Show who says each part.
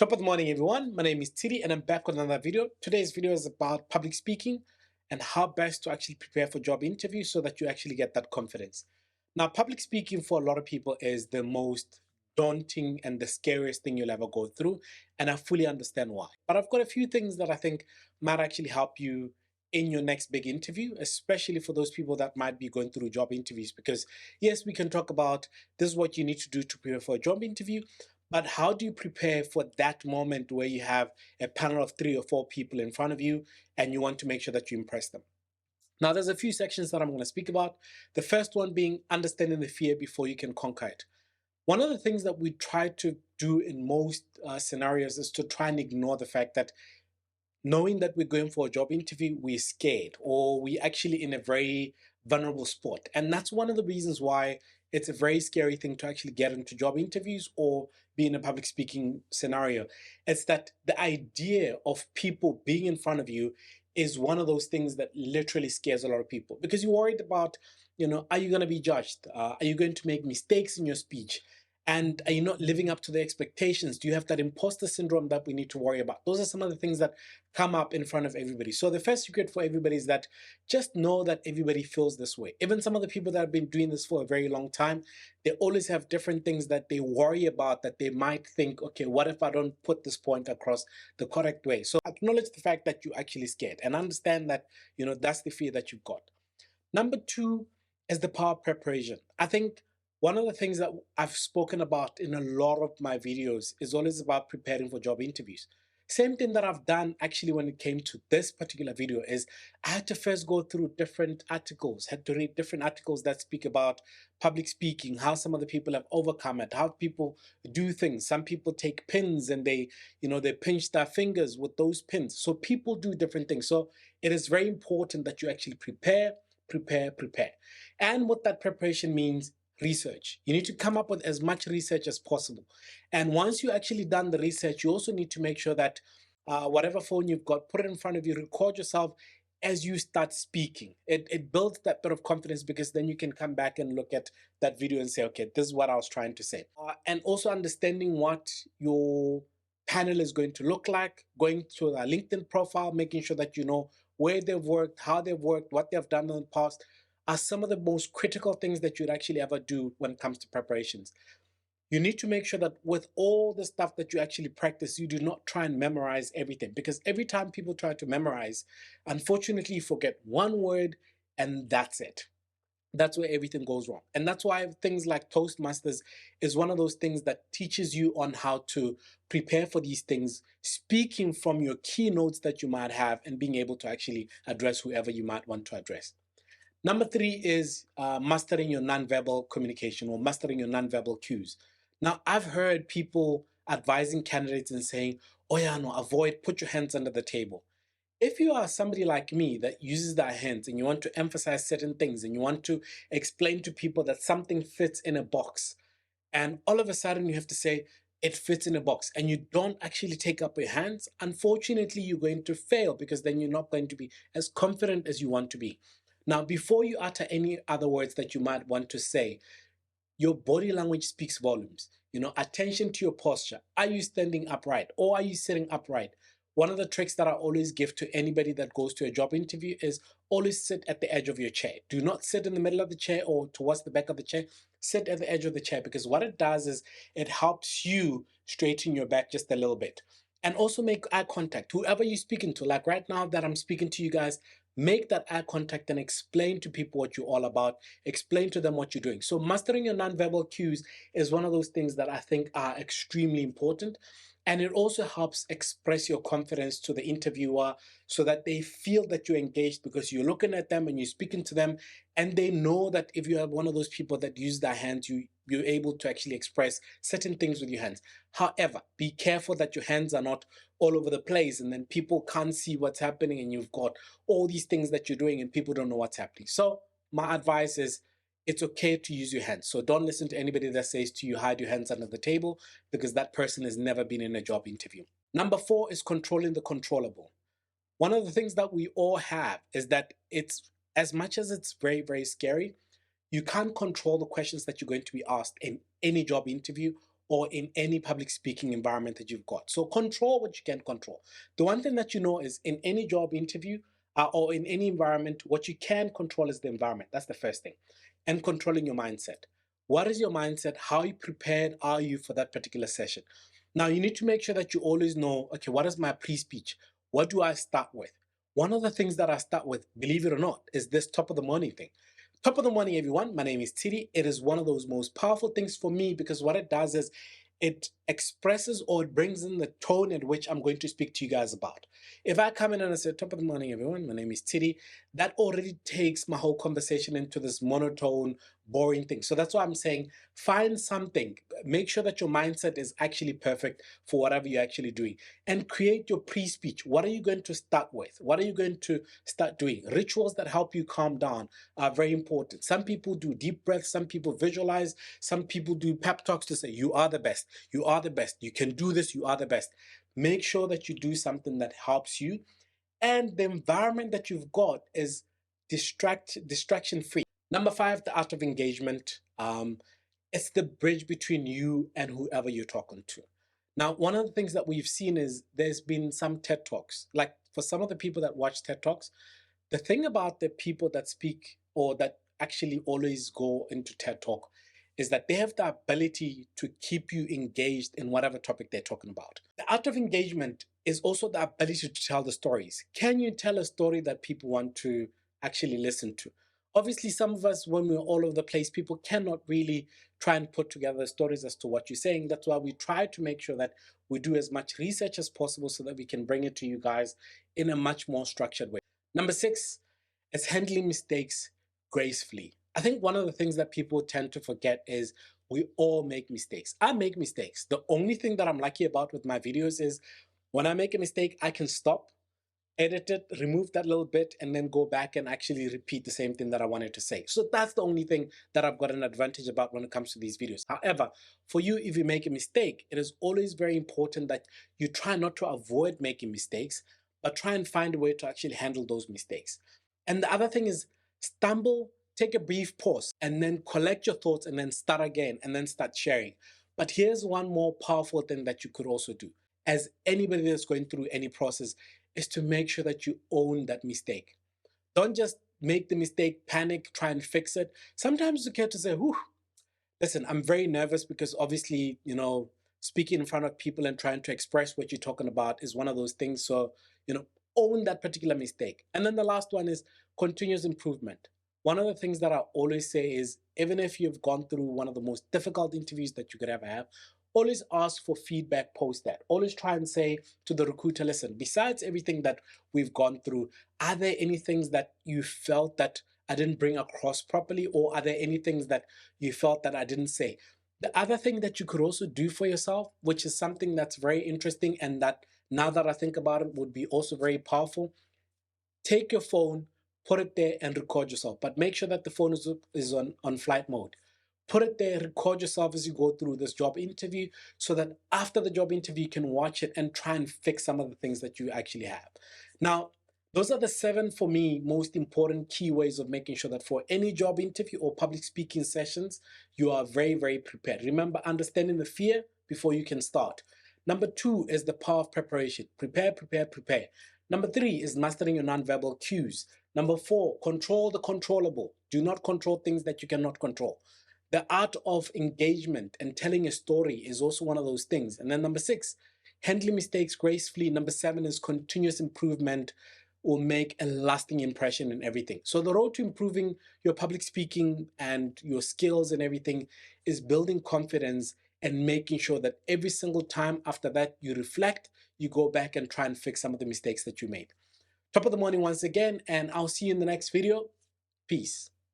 Speaker 1: Top of the morning, everyone. My name is Tshidi and I'm back with another video. Today's video is about public speaking and how best to actually prepare for job interviews so that you actually get that confidence. Now, public speaking for a lot of people is the most daunting and the scariest thing you'll ever go through, and I fully understand why. But I've got a few things that I think might actually help you in your next big interview, especially for those people that might be going through job interviews. Because yes, we can talk about this is what you need to do to prepare for a job interview, but how do you prepare for that moment where you have a panel of 3 or 4 people in front of you and you want to make sure that you impress them? Now, there's a few sections that I'm going to speak about. The first one being understanding the fear before you can conquer it. One of the things that we try to do in most scenarios is to try and ignore the fact that knowing that we're going for a job interview, we're scared or we're actually in a very vulnerable spot. And that's one of the reasons why it's a very scary thing to actually get into job interviews or be in a public speaking scenario. It's that the idea of people being in front of you is one of those things that literally scares a lot of people because you're worried about, are you going to be judged? Are you going to make mistakes in your speech? And are you not living up to the expectations? Do you have that imposter syndrome that we need to worry about? Those are some of the things that come up in front of everybody. So the first secret for everybody is that just know that everybody feels this way. Even some of the people that have been doing this for a very long time, they always have different things that they worry about, that they might think, okay, what if I don't put this point across the correct way? So acknowledge the fact that you're actually scared and understand that, that's the fear that you've got. Number two is the power of preparation. I think one of the things that I've spoken about in a lot of my videos is always about preparing for job interviews. Same thing that I've done actually when it came to this particular video is I had to first go through different articles, had to read different articles that speak about public speaking, how some of the people have overcome it, how people do things. Some people take pins and they pinch their fingers with those pins. So people do different things. So it is very important that you actually prepare. And what that preparation means, research. You need to come up with as much research as possible. And once you actually done the research, you also need to make sure that whatever phone you've got, put it in front of you, record yourself as you start speaking. It builds that bit of confidence because then you can come back and look at that video and say, okay, this is what I was trying to say. And also understanding what your panel is going to look like, going to their LinkedIn profile, making sure that you know where they've worked, how they've worked, what they've done in the past, are some of the most critical things that you'd actually ever do when it comes to preparations. You need to make sure that with all the stuff that you actually practice, you do not try and memorize everything, because every time people try to memorize, unfortunately, you forget one word and that's it. That's where everything goes wrong. And that's why things like Toastmasters is one of those things that teaches you on how to prepare for these things, speaking from your keynotes that you might have and being able to actually address whoever you might want to address. Number three is mastering your nonverbal communication or mastering your nonverbal cues. Now, I've heard people advising candidates and saying, oh yeah, no, avoid, put your hands under the table. If you are somebody like me that uses their hands and you want to emphasize certain things and you want to explain to people that something fits in a box, and all of a sudden you have to say, it fits in a box, and you don't actually take up your hands, unfortunately, you're going to fail because then you're not going to be as confident as you want to be. Now, before you utter any other words that you might want to say, your body language speaks volumes. Attention to your posture. Are you standing upright or are you sitting upright? One of the tricks that I always give to anybody that goes to a job interview is always sit at the edge of your chair. Do not sit in the middle of the chair or towards the back of the chair. Sit at the edge of the chair, because what it does is it helps you straighten your back just a little bit. And also make eye contact. Whoever you're speaking to, like right now that I'm speaking to you guys, make that eye contact and explain to people what you're all about. Explain to them what you're doing. So mastering your nonverbal cues is one of those things that I think are extremely important. And it also helps express your confidence to the interviewer so that they feel that you're engaged because you're looking at them and you're speaking to them. And they know that if you are one of those people that use their hands, you're able to actually express certain things with your hands. However, be careful that your hands are not all over the place and then people can't see what's happening and you've got all these things that you're doing and people don't know what's happening. So my advice is it's okay to use your hands. So don't listen to anybody that says to you, hide your hands under the table, because that person has never been in a job interview. Number four is controlling the controllable. One of the things that we all have is that it's, as much as it's very, very scary, you can't control the questions that you're going to be asked in any job interview or in any public speaking environment that you've got. So control what you can control. The one thing that you know is in any job interview or in any environment, what you can control is the environment. That's the first thing. And controlling your mindset. What is your mindset? How prepared are you for that particular session? Now, you need to make sure that you always know, okay, what is my pre-speech? What do I start with? One of the things that I start with, believe it or not, is this top of the morning thing. Top of the morning, everyone. My name is Tshidi. It is one of those most powerful things for me because what it does is it expresses or it brings in the tone at which I'm going to speak to you guys about. If I come in and I say, top of the morning, everyone, my name is Tshidi, that already takes my whole conversation into this monotone, boring thing. So that's why I'm saying find something. Make sure that your mindset is actually perfect for whatever you're actually doing. And create your pre-speech. What are you going to start with? What are you going to start doing? Rituals that help you calm down are very important. Some people do deep breaths, some people visualize, some people do pep talks to say, you are the best, you are the best, you can do this, you are the best. Make sure that you do something that helps you. And the environment that you've got is distraction free. Number 5, the art of engagement. It's the bridge between you and whoever you're talking to. Now, one of the things that we've seen is there's been some TED Talks. Like for some of the people that watch TED Talks, the thing about the people that speak or that actually always go into TED Talk is that they have the ability to keep you engaged in whatever topic they're talking about. The art of engagement is also the ability to tell the stories. Can you tell a story that people want to actually listen to? Obviously, some of us, when we're all over the place, people cannot really try and put together stories as to what you're saying. That's why we try to make sure that we do as much research as possible so that we can bring it to you guys in a much more structured way. Number 6 is handling mistakes gracefully. I think one of the things that people tend to forget is we all make mistakes. I make mistakes. The only thing that I'm lucky about with my videos is when I make a mistake, I can stop, edit it, remove that little bit, and then go back and actually repeat the same thing that I wanted to say. So that's the only thing that I've got an advantage about when it comes to these videos. However, for you, if you make a mistake, it is always very important that you try not to avoid making mistakes, but try and find a way to actually handle those mistakes. And the other thing is stumble, take a brief pause, and then collect your thoughts and then start again and then start sharing. But here's one more powerful thing that you could also do. As anybody that's going through any process, is to make sure that you own that mistake. Don't just make the mistake, panic, try and fix it. Sometimes it's okay to say, whew, listen, I'm very nervous because obviously, speaking in front of people and trying to express what you're talking about is one of those things. So, own that particular mistake. And then the last one is continuous improvement. One of the things that I always say is even if you've gone through one of the most difficult interviews that you could ever have, always ask for feedback post that. Always try and say to the recruiter, listen, besides everything that we've gone through, are there any things that you felt that I didn't bring across properly, or are there any things that you felt that I didn't say? The other thing that you could also do for yourself, which is something that's very interesting and that now that I think about it would be also very powerful, take your phone, put it there and record yourself. But make sure that the phone is on flight mode. Put it there, record yourself as you go through this job interview so that after the job interview, you can watch it and try and fix some of the things that you actually have. Now, those are the 7, for me, most important key ways of making sure that for any job interview or public speaking sessions, you are very, very prepared. Remember, understanding the fear before you can start. Number 2 is the power of preparation. Prepare, prepare, prepare. Number 3 is mastering your nonverbal cues. Number 4, control the controllable. Do not control things that you cannot control. The art of engagement and telling a story is also one of those things. And then number 6, handling mistakes gracefully. Number 7 is continuous improvement will make a lasting impression in everything. So the road to improving your public speaking and your skills and everything is building confidence and making sure that every single time after that you reflect, you go back and try and fix some of the mistakes that you made. Top of the morning once again, and I'll see you in the next video. Peace.